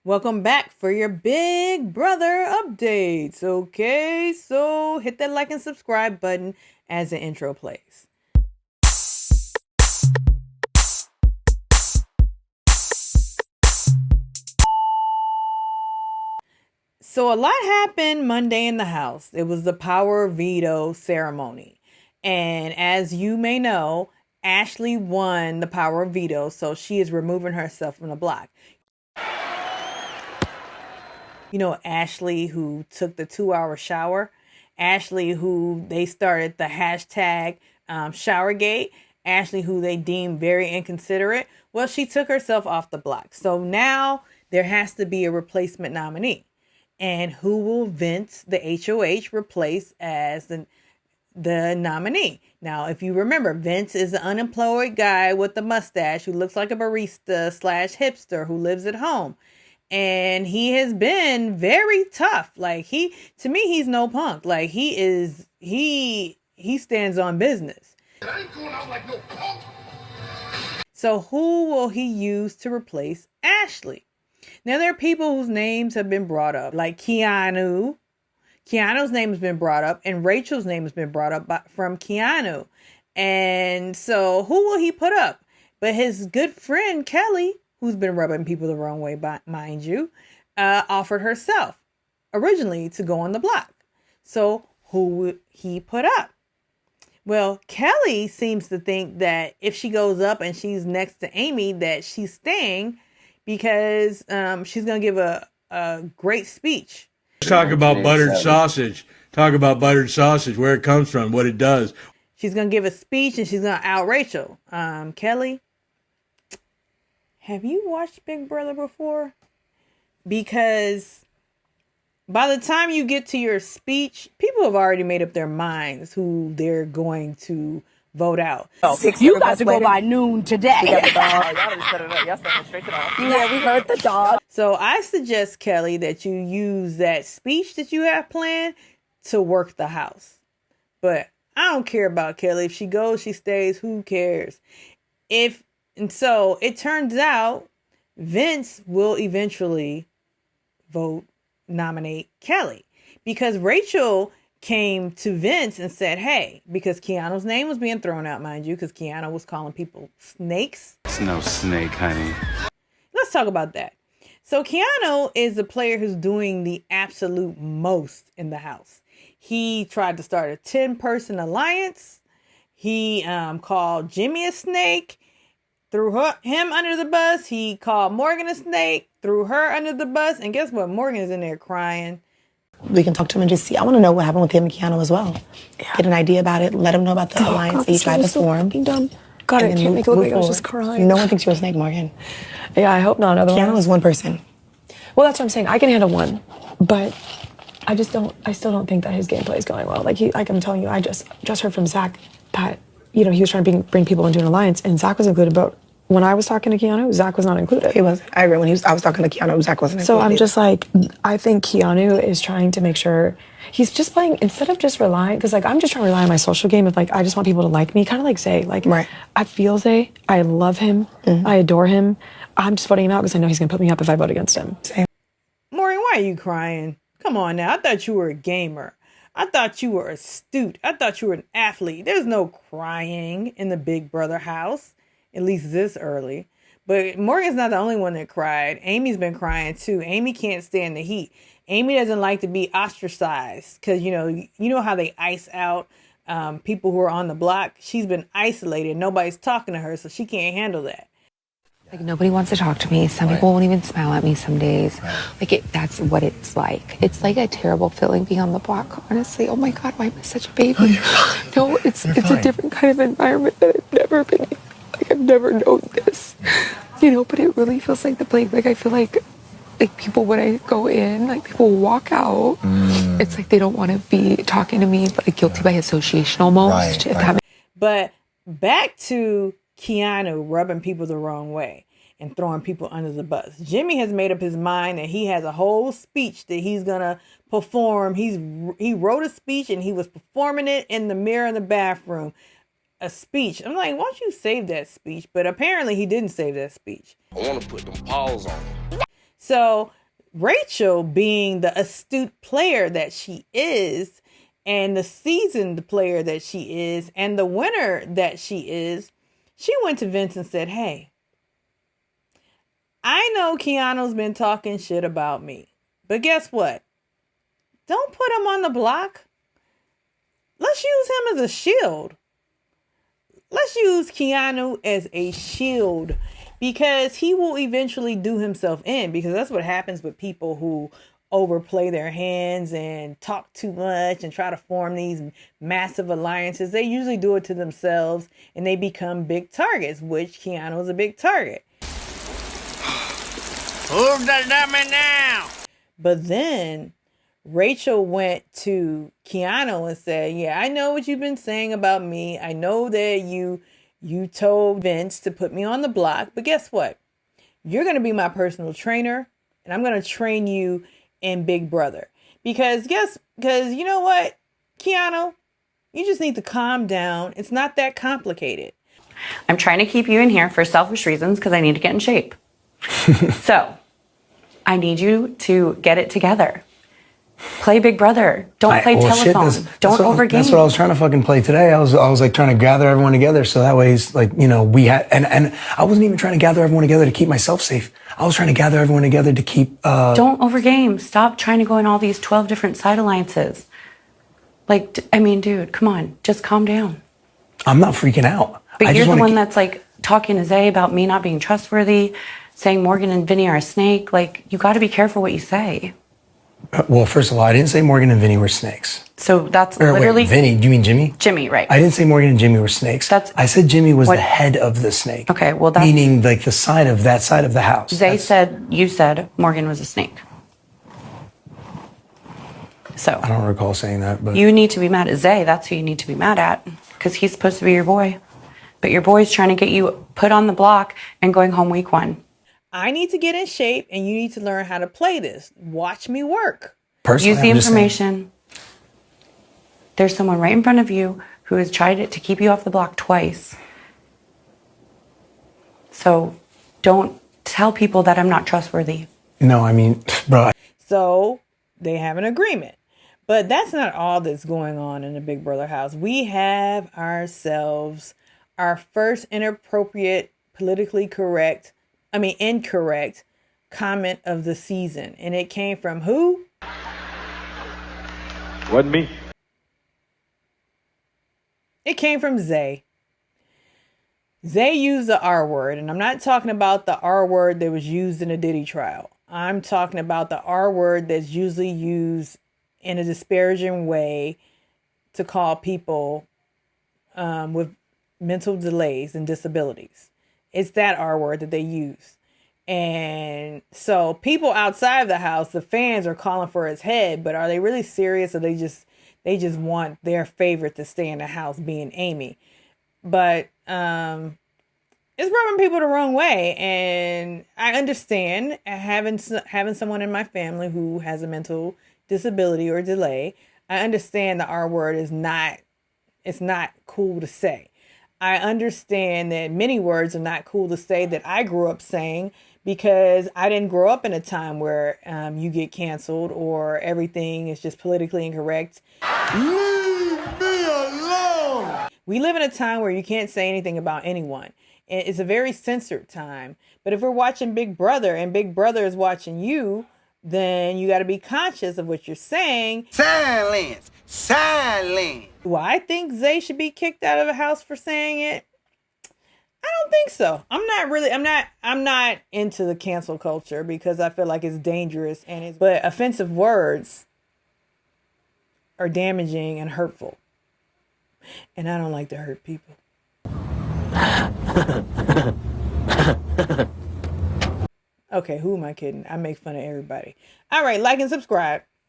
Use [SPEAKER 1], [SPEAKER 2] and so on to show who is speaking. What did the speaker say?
[SPEAKER 1] Welcome back for your Big Brother updates. Okay, so hit that like and subscribe button as the intro plays. So a lot happened Monday in the house. It was the power veto ceremony. And as you may know, Ashley won the power of veto, so she is removing herself from the block. You know, Ashley who took the 2-hour shower, Ashley who they started the hashtag showergate, Ashley who they deemed very inconsiderate. Well, she took herself off the block. So now there has to be a replacement nominee. And who will Vince, the HOH, replace as the nominee? Now, if you remember, Vince is an unemployed guy with a mustache who looks like a barista / hipster who lives at home. And he has been very tough. Like to me, he's no punk. Like he stands on business. I ain't going out like no punk. So who will he use to replace Ashley? Now, there are people whose names have been brought up, like Keanu. Keanu's name has been brought up, and Rachel's name has been brought up from Keanu. And so who will he put up? But his good friend, Kelly, who's been rubbing people the wrong way, mind you, offered herself originally to go on the block. So who would he put up? Well, Kelly seems to think that if she goes up and she's next to Amy, that she's staying because she's going to give a great speech.
[SPEAKER 2] Talk about buttered sausage. Talk about buttered sausage, where it comes from, what it does.
[SPEAKER 1] She's going to give a speech and she's going to out Rachel. Kelly, have you watched Big Brother before? Because by the time you get to your speech, people have already made up their minds who they're going to vote out.
[SPEAKER 3] You got to go by noon today.
[SPEAKER 4] We heard the dog.
[SPEAKER 1] So I suggest, Kelly, that you use that speech that you have planned to work the house. But I don't care about Kelly. If she goes, she stays. Who cares? And so it turns out Vince will eventually nominate Kelly, because Rachel came to Vince and said, hey, because Keanu's name was being thrown out, mind you, because Keanu was calling people snakes.
[SPEAKER 5] It's no snake, honey.
[SPEAKER 1] Let's talk about that. So Keanu is the player who's doing the absolute most in the house. He tried to start a 10-person alliance. He called Jimmy a snake, threw him under the bus. He called Morgan a snake, threw her under the bus. And guess what? Morgan is in there crying.
[SPEAKER 6] We can talk to him and just see. I want to know what happened with him and Keanu as well. Yeah. Get an idea about it. Let him know about the alliance that you tried to form.
[SPEAKER 4] God, I can't make it look like I was just crying.
[SPEAKER 6] No one thinks you're a snake, Morgan.
[SPEAKER 4] Yeah, I hope not. Otherwise,
[SPEAKER 6] Keanu is one person.
[SPEAKER 4] Well, that's what I'm saying. I can handle one, but I still don't think that his gameplay is going well. Like I'm telling you, I just heard from Zach that he was trying to bring people into an alliance, and Zach was included, but when I was talking to Keanu, Zach was not included.
[SPEAKER 6] He wasn't. I agree. I was talking to Keanu, Zach wasn't included.
[SPEAKER 4] So I'm just like, I think Keanu is trying to make sure he's just playing, instead of just relying, because I'm just trying to rely on my social game of I just want people to like me, kind of like Zay.
[SPEAKER 6] Right.
[SPEAKER 4] I feel Zay. I love him. Mm-hmm. I adore him. I'm just voting him out because I know he's going to put me up if I vote against him.
[SPEAKER 6] Same.
[SPEAKER 1] Maureen, why are you crying? Come on now. I thought you were a gamer. I thought you were astute. I thought you were an athlete. There's no crying in the Big Brother house, at least this early. But Morgan's not the only one that cried. Amy's been crying too. Amy can't stand the heat. Amy doesn't like to be ostracized because, you know how they ice out people who are on the block. She's been isolated. Nobody's talking to her, so she can't handle that.
[SPEAKER 7] Nobody wants to talk to me. Some people won't even smile at me some days. That's what it's like. It's like a terrible feeling being on the block, honestly. Oh my God, why am I such a baby? Oh, no, it's a different kind of environment that I've never been in. I've never known this, but it really feels like the plague. I feel like people, when I go in, people walk out. It's like they don't want to be talking to me, but guilty by association almost.
[SPEAKER 1] Right. But back to Keanu rubbing people the wrong way and throwing people under the bus. Jimmy has made up his mind that he has a whole speech that he's going to perform. He wrote a speech and he was performing it in the mirror in the bathroom. A speech. I'm like, why don't you save that speech? But apparently he didn't save that speech.
[SPEAKER 8] I want to put them paws on.
[SPEAKER 1] So Rachel, being the astute player that she is, and the seasoned player that she is, and the winner that she is, she went to Vince and said, hey, I know Keanu's been talking shit about me, but guess what? Don't put him on the block. Let's use him as a shield. Let's use Keanu as a shield, because he will eventually do himself in, because that's what happens with people who overplay their hands and talk too much and try to form these massive alliances. They usually do it to themselves and they become big targets, which Keanu is a big target.
[SPEAKER 5] Who's the dummy now?
[SPEAKER 1] But then Rachel went to Keanu and said, yeah, I know what you've been saying about me. I know that you told Vince to put me on the block, but guess what? You're going to be my personal trainer, and I'm going to train you in Big Brother. Because you know what, Keanu, you just need to calm down. It's not that complicated.
[SPEAKER 8] I'm trying to keep you in here for selfish reasons because I need to get in shape. So I need you to get it together. Play Big Brother. Don't play telephone. Don't overgame.
[SPEAKER 9] That's what I was trying to fucking play today. I was like trying to gather everyone together so that way it's like, you know, we had, and I wasn't even trying to gather everyone together to keep myself safe. I was trying to gather everyone together to keep,
[SPEAKER 8] Don't overgame. Stop trying to go in all these 12 different side alliances. Like, I mean, dude, come on. Just calm down.
[SPEAKER 9] I'm not freaking out.
[SPEAKER 8] But you're the one that's like talking to Zay about me not being trustworthy, saying Morgan and Vinny are a snake. Like, you got to be careful what you say.
[SPEAKER 9] Well, first of all, I didn't say Morgan and Vinny were snakes.
[SPEAKER 8] So that's
[SPEAKER 9] literally... Wait, Vinny, do you mean Jimmy?
[SPEAKER 8] Jimmy, right.
[SPEAKER 9] I didn't say Morgan and Jimmy were snakes. I said Jimmy was the head of the snake.
[SPEAKER 8] Okay, well that's...
[SPEAKER 9] Meaning like the side of that side of the house.
[SPEAKER 8] You said Morgan was a snake. So...
[SPEAKER 9] I don't recall saying that, but...
[SPEAKER 8] You need to be mad at Zay. That's who you need to be mad at. Because he's supposed to be your boy. But your boy's trying to get you put on the block and going home week 1.
[SPEAKER 1] I need to get in shape and you need to learn how to play this. Watch me work.
[SPEAKER 9] Personally,
[SPEAKER 8] use the information. There's someone right in front of you who has tried to keep you off the block twice. So don't tell people that I'm not trustworthy.
[SPEAKER 9] No, I mean, bro.
[SPEAKER 1] So they have an agreement. But that's not all that's going on in the Big Brother house. We have ourselves our first inappropriate, incorrect comment of the season. And it came from who?
[SPEAKER 10] Wasn't me.
[SPEAKER 1] It came from Zay. Zay used the R word, and I'm not talking about the R word that was used in a Diddy trial. I'm talking about the R word that's usually used in a disparaging way to call people with mental delays and disabilities. It's that R word that they use. And so people outside of the house, the fans are calling for his head, but are they really serious, or they just want their favorite to stay in the house, being Amy? But it's rubbing people the wrong way, and I understand having someone in my family who has a mental disability or delay. I understand the R word is not cool to say. I understand that many words are not cool to say that I grew up saying, because I didn't grow up in a time where you get canceled or everything is just politically incorrect.
[SPEAKER 5] Leave me alone!
[SPEAKER 1] We live in a time where you can't say anything about anyone. It's a very censored time. But if we're watching Big Brother and Big Brother is watching you, then you got to be conscious of what you're saying.
[SPEAKER 5] Silence! Silence!
[SPEAKER 1] Do I think Zay should be kicked out of the house for saying it? I don't think so. I'm not into the cancel culture because I feel like it's dangerous but offensive words are damaging and hurtful. And I don't like to hurt people. Okay, who am I kidding? I make fun of everybody. All right, like and subscribe.